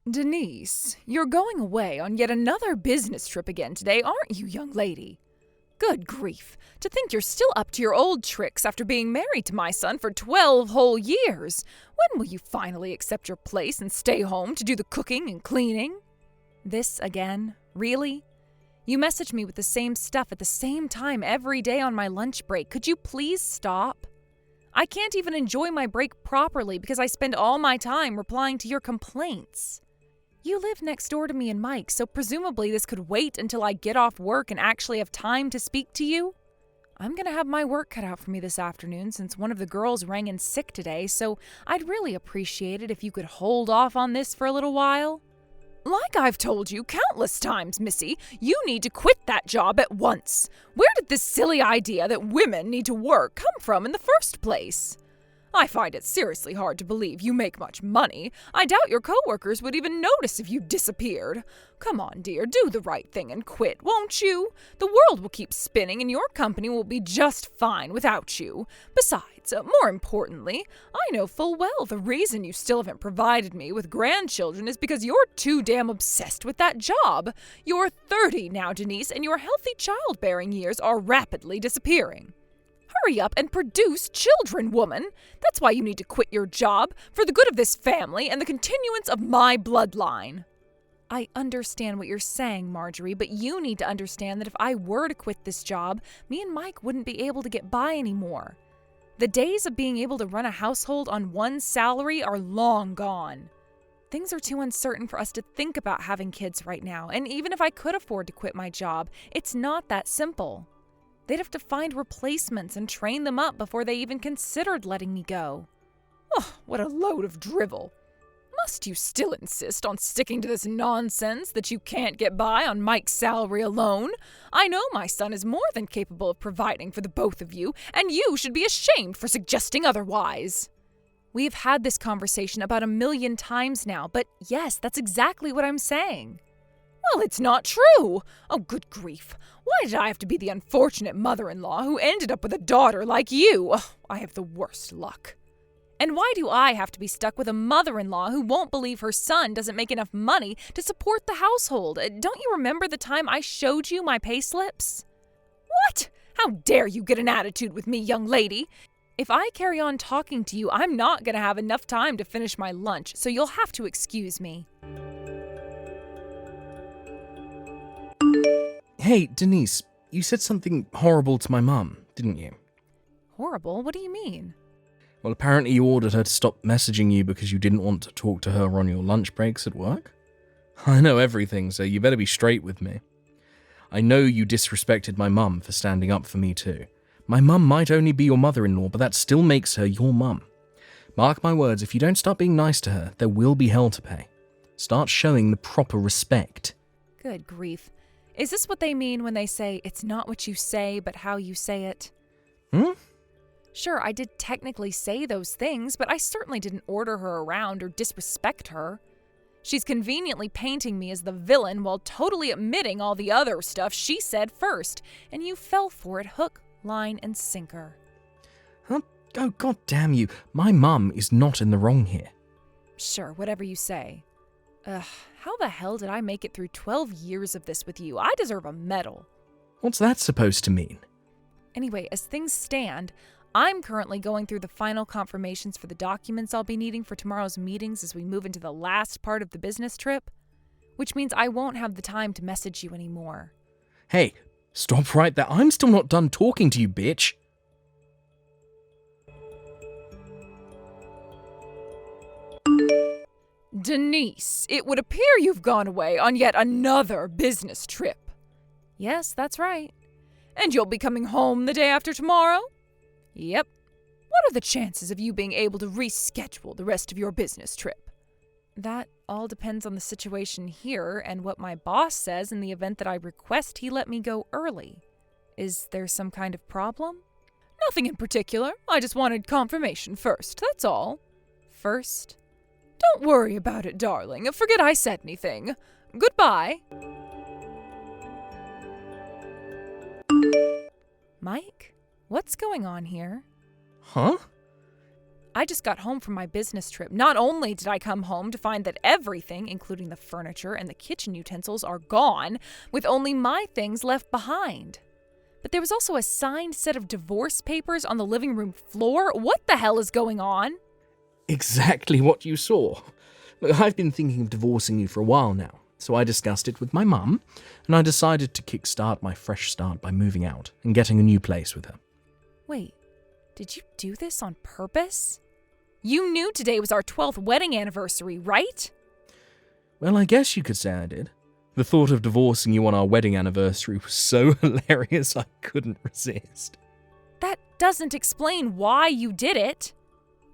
Denise, you're going away on yet another business trip again today, aren't you, young lady? Good grief, to think you're still up to your old tricks after being married to my son for 12 whole years. When will you finally accept your place and stay home to do the cooking and cleaning? This again? Really? You message me with the same stuff at the same time every day on my lunch break. Could you please stop? I can't even enjoy my break properly because I spend all my time replying to your complaints. You live next door to me and Mike, so presumably this could wait until I get off work and actually have time to speak to you. I'm gonna have my work cut out for me this afternoon since one of the girls rang in sick today, so I'd really appreciate it if you could hold off on this for a little while. Like I've told you countless times, Missy, you need to quit that job at once. Where did this silly idea that women need to work come from in the first place? I find it seriously hard to believe you make much money. I doubt your coworkers would even notice if you disappeared. Come on, dear, do the right thing and quit, won't you? The world will keep spinning and your company will be just fine without you. Besides, more importantly, I know full well the reason you still haven't provided me with grandchildren is because you're too damn obsessed with that job. You're 30 now, Denise, and your healthy childbearing years are rapidly disappearing. Hurry up and produce children, woman. That's why you need to quit your job, for the good of this family and the continuance of my bloodline. I understand what you're saying, Marjorie, but you need to understand that if I were to quit this job, me and Mike wouldn't be able to get by anymore. The days of being able to run a household on one salary are long gone. Things are too uncertain for us to think about having kids right now, and even if I could afford to quit my job, it's not that simple. They'd have to find replacements and train them up before they even considered letting me go. Oh, what a load of drivel. Must you still insist on sticking to this nonsense that you can't get by on Mike's salary alone? I know my son is more than capable of providing for the both of you, and you should be ashamed for suggesting otherwise. We've had this conversation about 1,000,000 times now, but yes, that's exactly what I'm saying. Well, it's not true. Oh, good grief. Why did I have to be the unfortunate mother-in-law who ended up with a daughter like you? Oh, I have the worst luck. And why do I have to be stuck with a mother-in-law who won't believe her son doesn't make enough money to support the household? Don't you remember the time I showed you my payslips? What? How dare you get an attitude with me, young lady? If I carry on talking to you, I'm not going to have enough time to finish my lunch, so you'll have to excuse me. Hey, Denise, you said something horrible to my mum, didn't you? Horrible? What do you mean? Well, apparently you ordered her to stop messaging you because you didn't want to talk to her on your lunch breaks at work. I know everything, so you better be straight with me. I know you disrespected my mum for standing up for me too. My mum might only be your mother-in-law, but that still makes her your mum. Mark my words, if you don't start being nice to her, there will be hell to pay. Start showing the proper respect. Good grief. Is this what they mean when they say, it's not what you say, but how you say it? Sure, I did technically say those things, but I certainly didn't order her around or disrespect her. She's conveniently painting me as the villain while totally admitting all the other stuff she said first, and you fell for it hook, line, and sinker. Oh, God damn you. My mum is not in the wrong here. Sure, whatever you say. How the hell did I make it through 12 years of this with you? I deserve a medal. What's that supposed to mean? Anyway, as things stand, I'm currently going through the final confirmations for the documents I'll be needing for tomorrow's meetings as we move into the last part of the business trip, which means I won't have the time to message you anymore. Hey, stop right there. I'm still not done talking to you, bitch. Denise, it would appear you've gone away on yet another business trip. Yes, that's right. And you'll be coming home the day after tomorrow? Yep. What are the chances of you being able to reschedule the rest of your business trip? That all depends on the situation here and what my boss says in the event that I request he let me go early. Is there some kind of problem? Nothing in particular. I just wanted confirmation first, that's all. First? Don't worry about it, darling. Forget I said anything. Goodbye. Mike, what's going on here? Huh? I just got home from my business trip. Not only did I come home to find that everything, including the furniture and the kitchen utensils, are gone, with only my things left behind. But there was also a signed set of divorce papers on the living room floor. What the hell is going on? Exactly what you saw. Look, I've been thinking of divorcing you for a while now, so I discussed it with my mum, and I decided to kickstart my fresh start by moving out and getting a new place with her. Wait, did you do this on purpose? You knew today was our 12th wedding anniversary, right? Well, I guess you could say I did. The thought of divorcing you on our wedding anniversary was so hilarious I couldn't resist. That doesn't explain why you did it.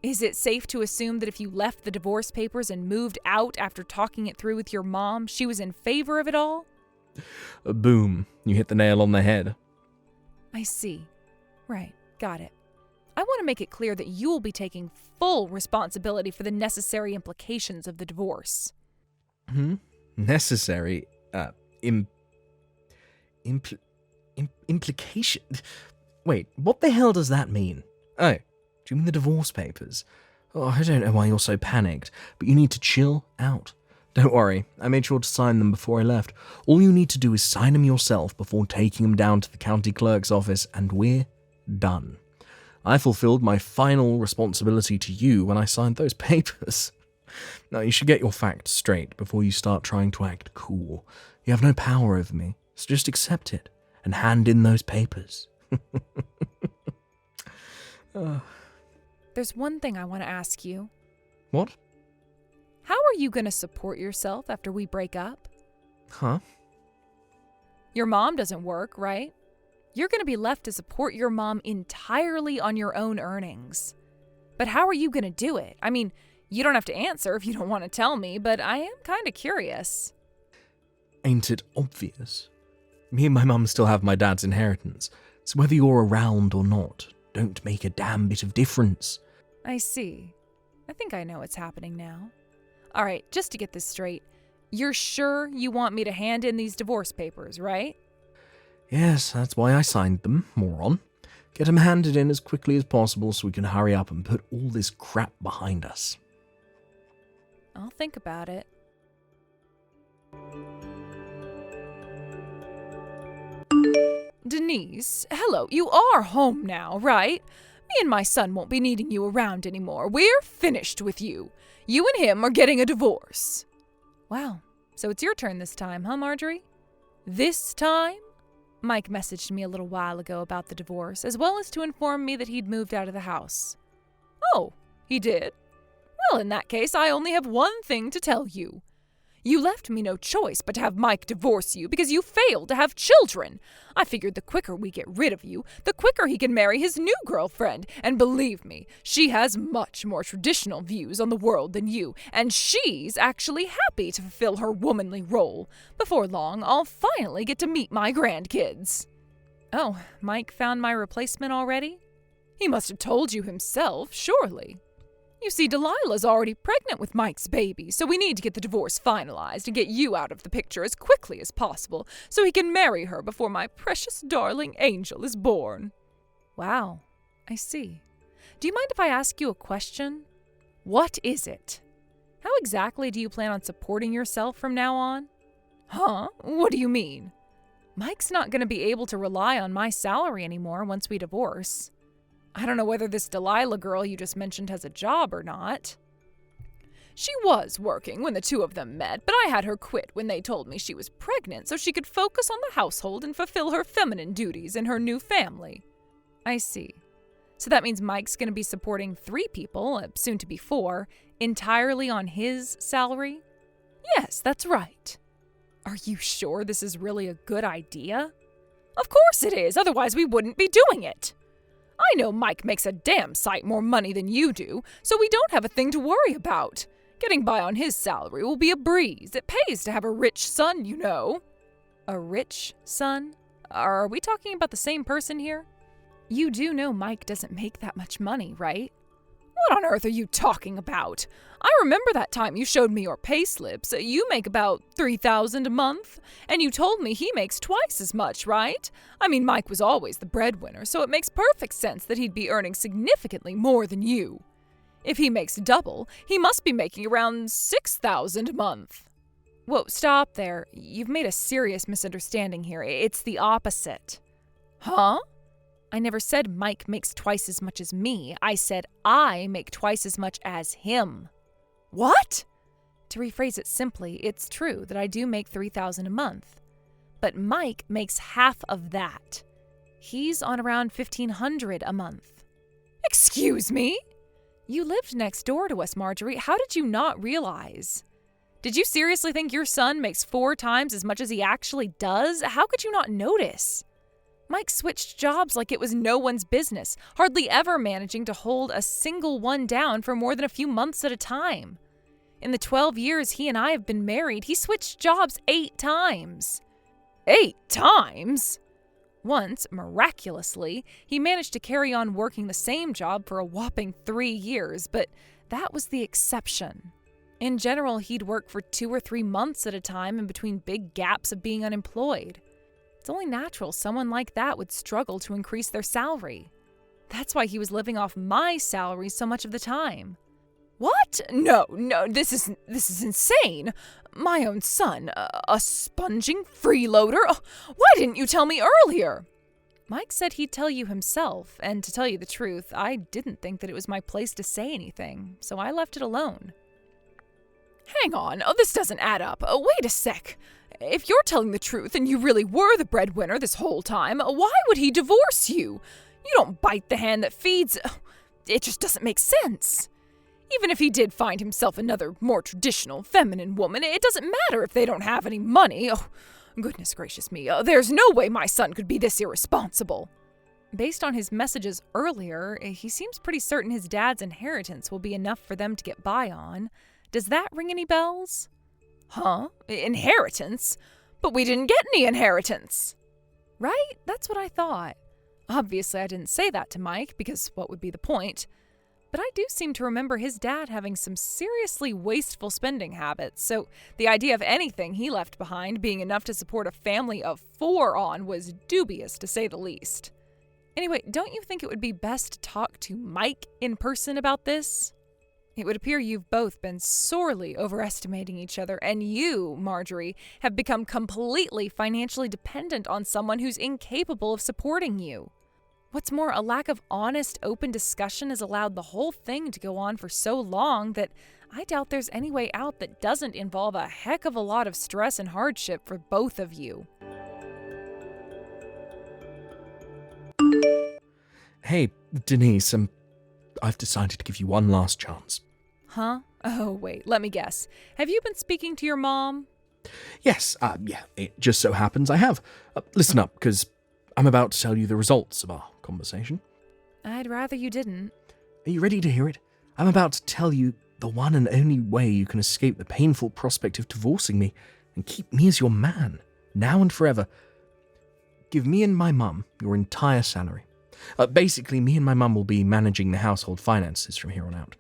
Is it safe to assume that if you left the divorce papers and moved out after talking it through with your mom, she was in favor of it all? Boom, you hit the nail on the head. I see. Right, got it. I want to make it clear that you will be taking full responsibility for the necessary implications of the divorce. Necessary? Implication? Wait, what the hell does that mean? Oh, do you mean the divorce papers? Oh, I don't know why you're so panicked, but you need to chill out. Don't worry, I made sure to sign them before I left. All you need to do is sign them yourself before taking them down to the county clerk's office, and we're done. I fulfilled my final responsibility to you when I signed those papers. Now, you should get your facts straight before you start trying to act cool. You have no power over me, so just accept it and hand in those papers. There's one thing I want to ask you. What? How are you going to support yourself after we break up? Huh? Your mom doesn't work, right? You're going to be left to support your mom entirely on your own earnings. But how are you going to do it? I mean, you don't have to answer if you don't want to tell me, but I am kind of curious. Ain't it obvious? Me and my mum still have my dad's inheritance, so whether you're around or not, don't make a damn bit of difference. I see. I think I know what's happening now. All right, just to get this straight, you're sure you want me to hand in these divorce papers, right? Yes, that's why I signed them, moron. Get them handed in as quickly as possible so we can hurry up and put all this crap behind us. I'll think about it. Denise, hello, you are home now, right? Me and my son won't be needing you around anymore. We're finished with you. You and him are getting a divorce. Wow, so it's your turn this time, huh, Marjorie? This time? Mike messaged me a little while ago about the divorce, as well as to inform me that he'd moved out of the house. Oh, he did? Well, in that case, I only have one thing to tell you. You left me no choice but to have Mike divorce you because you failed to have children. I figured the quicker we get rid of you, the quicker he can marry his new girlfriend. And believe me, she has much more traditional views on the world than you, and she's actually happy to fulfill her womanly role. Before long, I'll finally get to meet my grandkids. Oh, Mike found my replacement already? He must have told you himself, surely. You see, Delilah's already pregnant with Mike's baby, so we need to get the divorce finalized and get you out of the picture as quickly as possible so he can marry her before my precious darling angel is born. Wow, I see. Do you mind if I ask you a question? What is it? How exactly do you plan on supporting yourself from now on? Huh? What do you mean? Mike's not going to be able to rely on my salary anymore once we divorce. I don't know whether this Delilah girl you just mentioned has a job or not. She was working when the two of them met, but I had her quit when they told me she was pregnant so she could focus on the household and fulfill her feminine duties in her new family. I see. So that means Mike's going to be supporting 3 people, soon to be 4, entirely on his salary? Yes, that's right. Are you sure this is really a good idea? Of course it is, otherwise we wouldn't be doing it. I know Mike makes a damn sight more money than you do, so we don't have a thing to worry about. Getting by on his salary will be a breeze. It pays to have a rich son, you know. A rich son? Are we talking about the same person here? You do know Mike doesn't make that much money, right? What on earth are you talking about? I remember that time you showed me your payslips. You make about $3,000 a month, and you told me he makes twice as much, right? I mean, Mike was always the breadwinner, so it makes perfect sense that he'd be earning significantly more than you. If he makes double, he must be making around $6,000 a month. Whoa, stop there. You've made a serious misunderstanding here. It's the opposite. Huh? I never said Mike makes twice as much as me. I said I make twice as much as him. What? To rephrase it simply, it's true that I do make $3,000 a month. But Mike makes half of that. He's on around $1,500 a month. Excuse me? You lived next door to us, Marjorie. How did you not realize? Did you seriously think your son makes 4 times as much as he actually does? How could you not notice? Mike switched jobs like it was no one's business, hardly ever managing to hold a single one down for more than a few months at a time. In the 12 years he and I have been married, he switched jobs 8 times. 8 times? Once, miraculously, he managed to carry on working the same job for a whopping 3 years, but that was the exception. In general, he'd work for 2 or 3 months at a time in between big gaps of being unemployed. It's only natural someone like that would struggle to increase their salary. That's why he was living off my salary so much of the time. What? No, this is insane. My own son, a sponging freeloader? Oh, why didn't you tell me earlier? Mike said he'd tell you himself, and to tell you the truth, I didn't think that it was my place to say anything, so I left it alone. Hang on, this doesn't add up. Wait a sec. If you're telling the truth and you really were the breadwinner this whole time, why would he divorce you? You don't bite the hand that feeds. It just doesn't make sense. Even if he did find himself another more traditional, feminine woman, it doesn't matter if they don't have any money. Oh, goodness gracious me. There's no way my son could be this irresponsible. Based on his messages earlier, he seems pretty certain his dad's inheritance will be enough for them to get by on. Does that ring any bells? Huh? Inheritance? But we didn't get any inheritance. Right? That's what I thought. Obviously, I didn't say that to Mike, because what would be the point? But I do seem to remember his dad having some seriously wasteful spending habits, so the idea of anything he left behind being enough to support a family of 4 on was dubious, to say the least. Anyway, don't you think it would be best to talk to Mike in person about this? It would appear you've both been sorely overestimating each other, and you, Marjorie, have become completely financially dependent on someone who's incapable of supporting you. What's more, a lack of honest, open discussion has allowed the whole thing to go on for so long that I doubt there's any way out that doesn't involve a heck of a lot of stress and hardship for both of you. Hey, Denise, I've decided to give you one last chance. Huh? Oh, wait, let me guess. Have you been speaking to your mom? Yes, yeah, it just so happens I have. Listen up, because I'm about to tell you the results of our conversation. I'd rather you didn't. Are you ready to hear it? I'm about to tell you the one and only way you can escape the painful prospect of divorcing me and keep me as your man, now and forever. Give me and my mum your entire salary. Basically, me and my mum will be managing the household finances from here on out.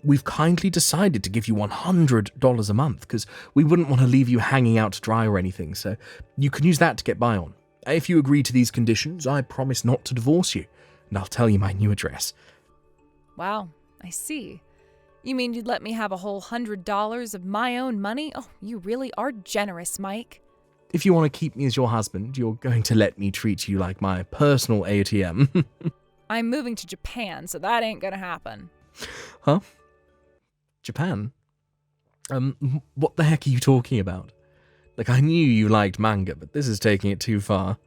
We've kindly decided to give you $100 a month because we wouldn't want to leave you hanging out to dry or anything, so you can use that to get by on. If you agree to these conditions, I promise not to divorce you, and I'll tell you my new address. Wow, I see. You mean you'd let me have a whole $100 of my own money? Oh, you really are generous, Mike. If you want to keep me as your husband, you're going to let me treat you like my personal ATM. I'm moving to Japan, so that ain't gonna happen. Huh? Japan? What the heck are you talking about? Like, I knew you liked manga, but this is taking it too far.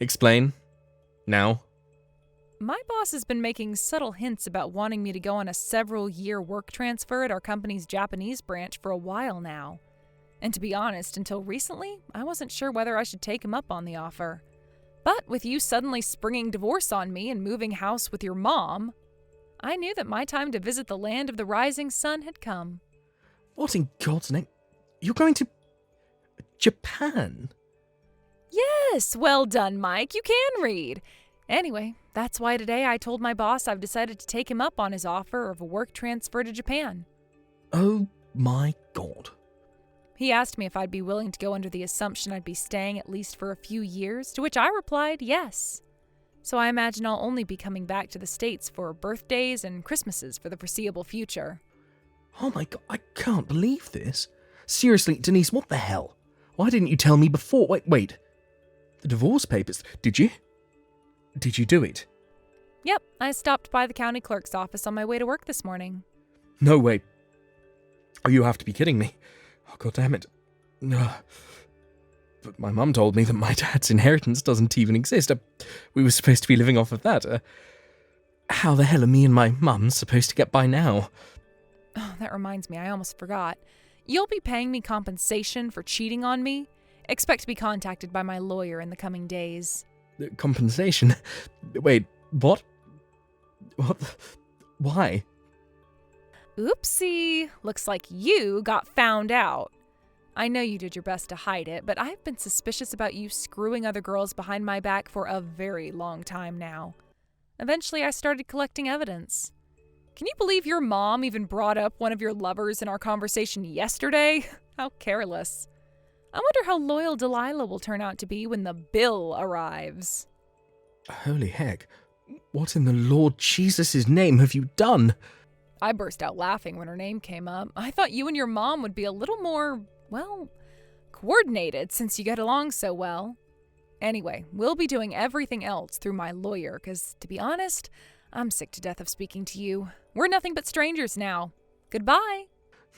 Explain. Now. My boss has been making subtle hints about wanting me to go on a several-year work transfer at our company's Japanese branch for a while now. And to be honest, until recently, I wasn't sure whether I should take him up on the offer. But with you suddenly springing divorce on me and moving house with your mom, I knew that my time to visit the land of the rising sun had come. What in God's name? You're going to Japan? Yes, well done, Mike. You can read. Anyway, that's why today I told my boss I've decided to take him up on his offer of a work transfer to Japan. Oh my God. He asked me if I'd be willing to go under the assumption I'd be staying at least for a few years, to which I replied yes. So I imagine I'll only be coming back to the States for birthdays and Christmases for the foreseeable future. Oh my god, I can't believe this. Seriously, Denise, what the hell? Why didn't you tell me before? Wait. The divorce papers, did you? Did you do it? Yep, I stopped by the county clerk's office on my way to work this morning. No way. Oh, you have to be kidding me. Oh, god damn it. But my mum told me that my dad's inheritance doesn't even exist. We were supposed to be living off of that. How the hell are me and my mum supposed to get by now? Oh, that reminds me, I almost forgot. You'll be paying me compensation for cheating on me. Expect to be contacted by my lawyer in the coming days. Compensation? Wait, what? What? Why? Oopsie. Looks like you got found out. I know you did your best to hide it, but I've been suspicious about you screwing other girls behind my back for a very long time now. Eventually, I started collecting evidence. Can you believe your mom even brought up one of your lovers in our conversation yesterday? How careless. I wonder how loyal Delilah will turn out to be when the bill arrives. Holy heck. What in the Lord Jesus' name have you done? I burst out laughing when her name came up. I thought you and your mom would be a little more, coordinated since you get along so well. Anyway, we'll be doing everything else through my lawyer, because, to be honest, I'm sick to death of speaking to you. We're nothing but strangers now. Goodbye.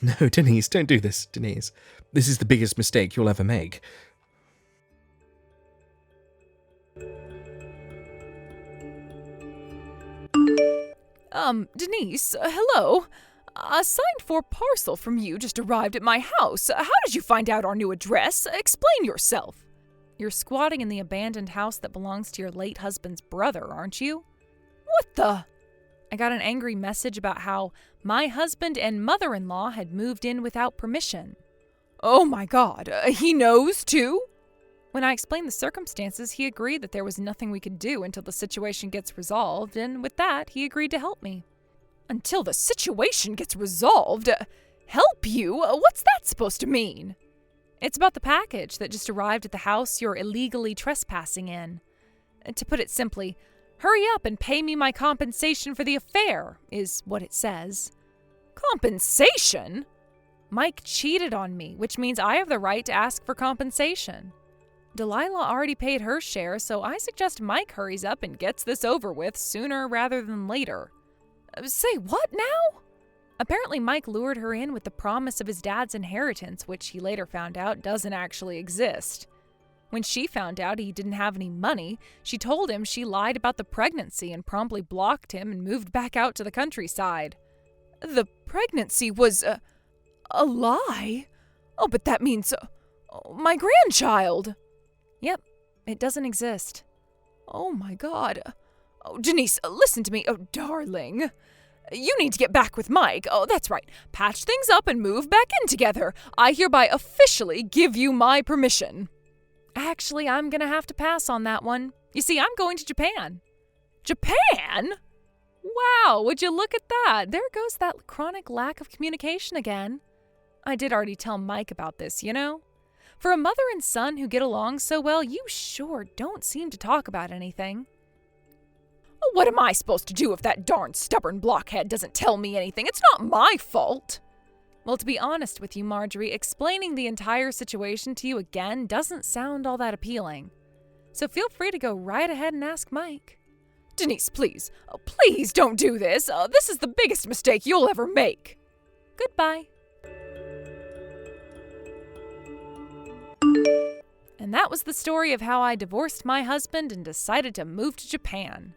No, Denise, don't do this, Denise. This is the biggest mistake you'll ever make. Denise, hello? A signed-for parcel from you just arrived at my house. How did you find out our new address? Explain yourself. You're squatting in the abandoned house that belongs to your late husband's brother, aren't you? What the? I got an angry message about how my husband and mother-in-law had moved in without permission. Oh my God, he knows too? When I explained the circumstances, he agreed that there was nothing we could do until the situation gets resolved, and with that, he agreed to help me. Until the situation gets resolved? Help you? What's that supposed to mean? It's about the package that just arrived at the house you're illegally trespassing in. To put it simply, hurry up and pay me my compensation for the affair, is what it says. Compensation? Mike cheated on me, which means I have the right to ask for compensation. Delilah already paid her share, so I suggest Mike hurries up and gets this over with sooner rather than later. Say what now? Apparently Mike lured her in with the promise of his dad's inheritance, which he later found out doesn't actually exist. When she found out he didn't have any money, she told him she lied about the pregnancy and promptly blocked him and moved back out to the countryside. The pregnancy was a lie? Oh, but that means my grandchild. Yep, it doesn't exist. Oh my God. Oh, Denise, listen to me. Oh, darling. You need to get back with Mike. Oh, that's right. Patch things up and move back in together. I hereby officially give you my permission. Actually, I'm gonna have to pass on that one. You see, I'm going to Japan. Japan? Wow, would you look at that? There goes that chronic lack of communication again. I did already tell Mike about this, you know? For a mother and son who get along so well, you sure don't seem to talk about anything. What am I supposed to do if that darn stubborn blockhead doesn't tell me anything? It's not my fault. Well, to be honest with you, Marjorie, explaining the entire situation to you again doesn't sound all that appealing. So feel free to go right ahead and ask Mike. Denise, please. Please don't do this. This is the biggest mistake you'll ever make. Goodbye. And that was the story of how I divorced my husband and decided to move to Japan.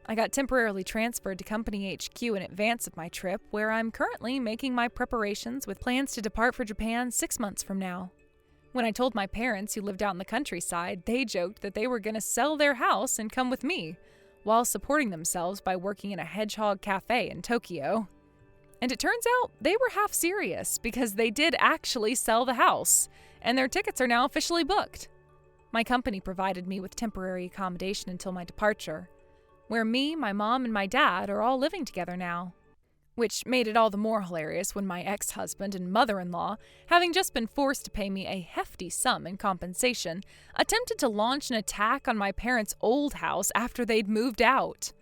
I got temporarily transferred to Company HQ in advance of my trip, where I'm currently making my preparations with plans to depart for Japan 6 months from now. When I told my parents, who lived out in the countryside, they joked that they were going to sell their house and come with me, while supporting themselves by working in a hedgehog cafe in Tokyo. And it turns out they were half serious, because they did actually sell the house, and their tickets are now officially booked. My company provided me with temporary accommodation until my departure, where me, my mom, and my dad are all living together now. which made it all the more hilarious when my ex-husband and mother-in-law, having just been forced to pay me a hefty sum in compensation, attempted to launch an attack on my parents' old house after they'd moved out.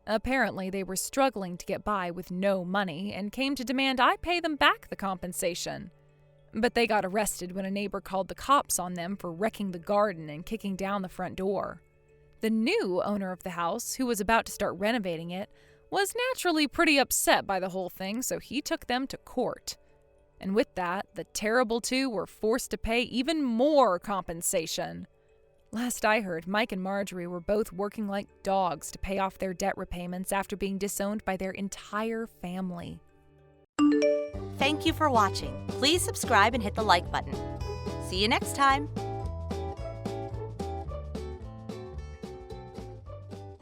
Apparently, they were struggling to get by with no money and came to demand I pay them back the compensation. But they got arrested when a neighbor called the cops on them for wrecking the garden and kicking down the front door. The new owner of the house, who was about to start renovating it, was naturally pretty upset by the whole thing, so he took them to court. And with that, the terrible two were forced to pay even more compensation. Last I heard, Mike and Marjorie were both working like dogs to pay off their debt repayments after being disowned by their entire family. Thank you for watching. Please subscribe and hit the like button. See you next time.